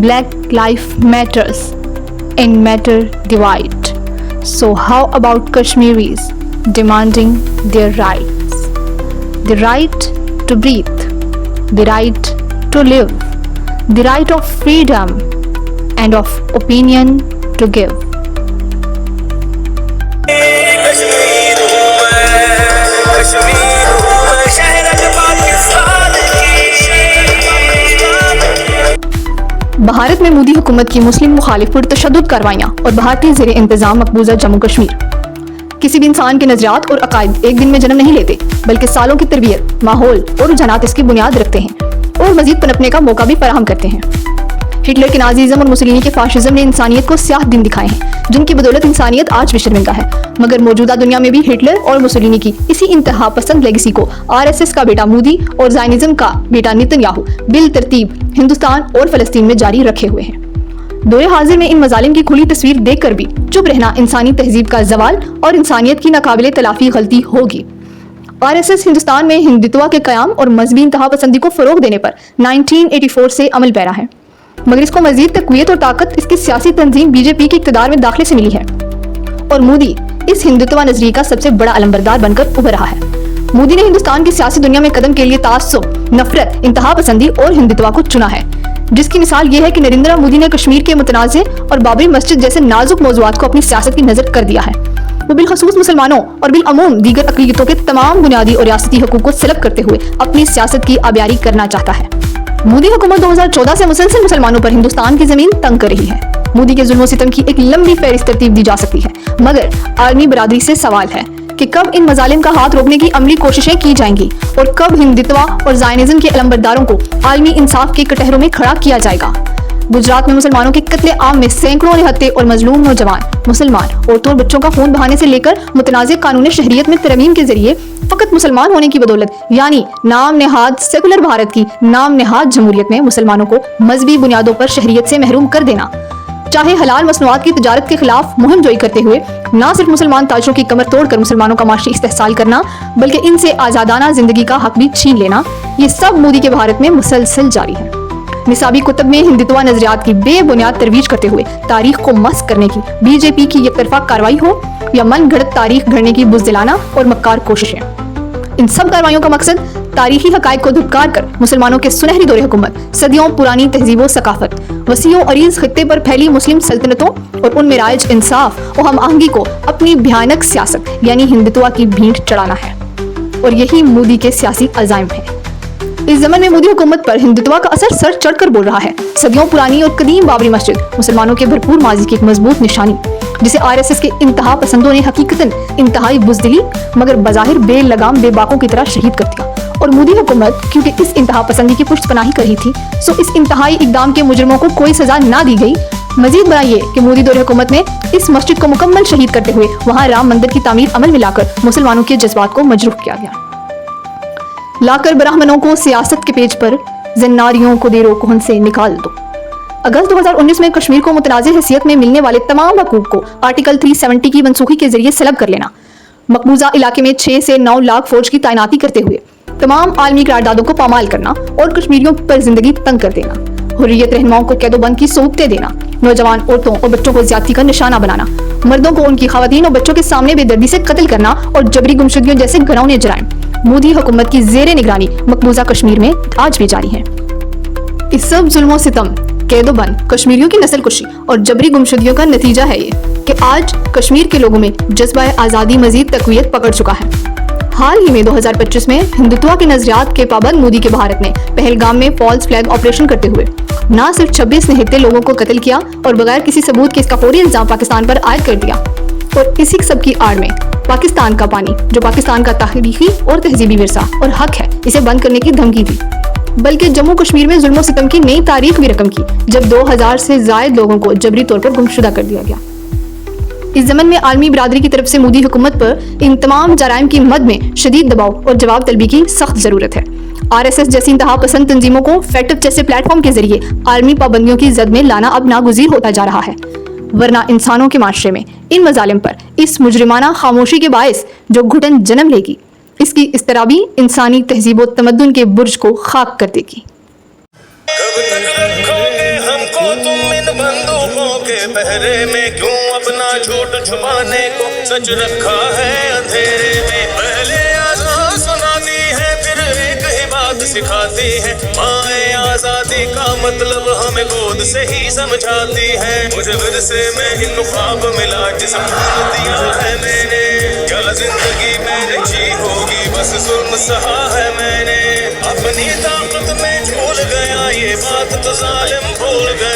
Black life matters and matter divide. So how about Kashmiris demanding their rights? The right to breathe, the right to live, the right of freedom and of opinion to give. Bharat में मोदी हुकूमत की मुस्लिम मुखालिफ पर तशद्दुद कार्रवाइयाँ और भारतीय ज़ेरे इंतज़ाम मकबूजा जम्मू कश्मीर। किसी भी इंसान के नज़रियात और अकायद एक दिन में जन्म नहीं लेते, बल्कि सालों की तरबियत, माहौल और रुझानात इसकी बुनियाद रखते हैं और मजीद पनपने का मौका भी फराहम करते हैं। हिटलर के नाजीज़म और मुसोलिनी के फाशिज़म ने इंसानियत को स्याह दिन दिखाए हैं, जिनकी बदौलत इंसानियत आज भी शर्मिंदा है। मगर मौजूदा दुनिया में भी हिटलर और मुसोलिनी की इसी इंतहा पसंद लेगेसी को RSS का बेटा मोदी और ज़ायनिज़्म का बेटा नेतन्याहू बिल तरतीब हिंदुस्तान और फ़लस्तीन में जारी रखे हुए हैं। दोए हाजिर में इन मजालिम की खुली तस्वीर देखकर भी चुप रहना इंसानी तहजीब का जवाल और इंसानियत की नाकाबिले तलाफी गलती होगी। RSS हिंदुस्तान में हिंदुत्व के क़याम और मजहबी इंतहा पसंदी को फ़रोग़ देने पर 1984 से अमल पैरा है, मगर इसको मजीद तक़वियत और ताकत इसकी सियासी तंजीम BJP के इक़्तिदार में दाखिले से मिली है और मोदी इस हिंदुत्व नजरिए का सबसे बड़ा अलंबरदार बनकर उभर रहा है। मोदी ने हिंदुस्तान की सियासी दुनिया में कदम के लिए तासुब, नफरत, इंतहा पसंदी और हिंदुत्व को चुना है, जिसकी मिसाल ये है कि नरेंद्र मोदी ने कश्मीर के मुतनाज़े और बाबरी मस्जिद जैसे नाजुक मौज़ूआत को अपनी सियासत की नजर कर दिया है। वो बिलखसूस मुसलमानों और बिलअमूम दीगर अक़लियतों के तमाम बुनियादी और रियासती हकूक़ को सलब करते हुए अपनी सियासत की आबियारी करना चाहता है। मोदी हुकूमत 2014 से मुसलसल मुसलमानों पर हिंदुस्तान की जमीन तंग कर रही है। मोदी के जुल्म सितम की एक लंबी फहरिस्त तरतीब दी जा सकती है, मगर आलमी बरादरी से सवाल है कि कब इन मजालिम का हाथ रोकने की अमली कोशिशें की जाएंगी और कब हिंदुत्व और ज़ायनिज़्म के अलंबरदारों को आलमी इंसाफ के कटहरों में खड़ा किया जाएगा। गुजरात में मुसलमानों के कत्ले आम में सैकड़ों निहत्थे और मजलूम नौजवान, मुसलमान औरतों और बच्चों का खून बहाने से लेकर मुतनाज़ कानून शहरियत में तरमीम के जरिए फकत मुसलमान होने की बदौलत यानी नाम नेहाद सेकुलर भारत की नाम नेहाद जमहूरियत में मुसलमानों को मजहबी बुनियादों पर शहरियत से महरूम कर देना, चाहे हलाल मसनूआत की तजारत के खिलाफ मुहिम जोई करते हुए न सिर्फ मुसलमान ताजरों की कमर तोड़कर मुसलमानों का माशी इस्तेहसाल करना, बल्कि इनसे आज़ादाना जिंदगी का हक भी छीन लेना, ये सब मोदी के भारत में मुसलसल जारी है। निसाबी कुतब में हिंदुत्व नजरियात की बेबुनियाद तरवीज करते हुए तारीख को मस्क करने की BJP की एकतरफा कार्रवाई हो या मन घड़त तारीख गढ़ने की बुज़दिलाना और मक्कार कोशिशें, इन सब कार्रवाइयों का मकसद तारीखी हकायक को धुतकार कर मुसलमानों के सुनहरी दौरे हुकूमत, सदियों पुरानी तहजीब व सकाफत, वसीओं अरीज खित्ते पर फैली मुस्लिम सल्तनतों और उनमें राइज इंसाफ और हम आहंगी को अपनी भयानक सियासत यानी हिंदुत्व की भींट चढ़ाना है, और यही मोदी के सियासी अज़ाइम है। इस ज़माने में मोदी हुकूमत पर हिंदुत्व का असर सर चढ़कर बोल रहा है। सदियों पुरानी और कदीम बाबरी मस्जिद मुसलमानों के भरपूर माजी की एक मजबूत निशानी, जिसे RSS के इंतहा पसंदों ने हकीकतन इंतहाई बुज़दिली मगर बज़ाहिर बेलगाम बेबाकों की तरह शहीद कर दिया। और मोदी हुकूमत क्योंकि इस इंतहा पसंदी की पुष्ट पनाही कर रही थी, सो इस इंतहाई इकदाम के मुजरमों को कोई सजा ना दी गई। मजीद बड़ा ये कि मोदी दौरे हुकूमत ने इस मस्जिद को मुकम्मल शहीद करते हुए वहाँ राम मंदिर की तामीर अमल में लाकर मुसलमानों के जज्बात को मजरूह किया गया। लाकर ब्राह्मणों को सियासत के पेज पर, जन्नारियों को देरो कोहन से निकाल दो। अगस्त 2019 में कश्मीर को मुतनाज़िर हैसियत में मिलने वाले तमाम हकूक़ को आर्टिकल 370 की मनसूखी के जरिए सलब कर लेना, मकबूजा इलाके में 6 से 9 लाख फौज की तैनाती करते हुए तमाम आलमी करारदादों को पामाल करना और कश्मीरियों पर जिंदगी तंग कर देना, हुर्रियत रहनुमाओं को कैदोबंद की सोबतें देना, नौजवान औरतों और बच्चों को ज्यादती का निशाना बनाना, मर्दों को उनकी खवातीन और बच्चों के सामने बेदर्दी से कत्ल करना और जबरी गुमशुदगियों जैसे घिनौने जराइम मोदी हुकूमत की ज़ेरे निगरानी मकबूजा कश्मीर में आज भी जारी है। इस सब जुल्मों सितम, कैदोबंद, कश्मीरियों की नस्ल कुशी और जबरी गुमशुदगियों का नतीजा है ये कि आज कश्मीर के लोगों में जज्बा आज़ादी मजीद तक़वियत पकड़ चुका है। हाल ही में 2025 में हिंदुत्व के नजरियात के पाबंद मोदी के भारत ने पहलगाम में फॉल्स फ्लैग ऑपरेशन करते हुए न सिर्फ 26 निहत्थे लोगों को कत्ल किया और बगैर किसी सबूत के इसका फौरी इल्जाम पाकिस्तान पर आयद कर दिया, और इसी सब की आड़ में पाकिस्तान का पानी, जो पाकिस्तान का तारीखी और तहजीबी विरसा और हक है, इसे बंद करने की धमकी दी, बल्कि जम्मू कश्मीर में जुल्म सितम की नई तारीख भी रकम की जब 2000 से जायद लोगों को जबरी तौर पर गुमशुदा कर दिया गया। इस ज़मन में आलमी बरादरी की तरफ से मोदी हुकूमत पर इन तमाम जराइम की मद में शदीद दबाव और जवाब तलबी की सख्त ज़रूरत है। RSS जैसी इंतहा पसंद तंजीमों को फेटअप जैसे प्लेटफॉर्म के जरिए आलमी पाबंदियों की जद में लाना अब नागुज़ीर होता जा रहा है, वरना इंसानों के माशरे में इन मजालिम पर इस मुजरिमाना खामोशी के बायस जो घुटन जन्म लेगी, इसकी इस्तराबी इंसानी तहजीब व तमद्दुन के बुर्ज को खाक कर देगी। ہو تم ان بندوقوں کے پہرے میں، کیوں اپنا جھوٹ چھپانے کو سچ رکھا ہے اندھیرے میں؟ پہلے آزاد سناتی ہے پھر ایک ہی بات سکھاتی ہے، مائیں آزادی کا مطلب ہمیں گود سے ہی سمجھاتی ہے۔ مجھے ورثے میں ہند خواب ملا جس خون دیا ہے میں نے، کیا زندگی میں نے جی ہوگی بس ظلم سہا ہے میں نے، اپنی طاقت میں جھول گیا یہ بات تو ظالم بھول گیا۔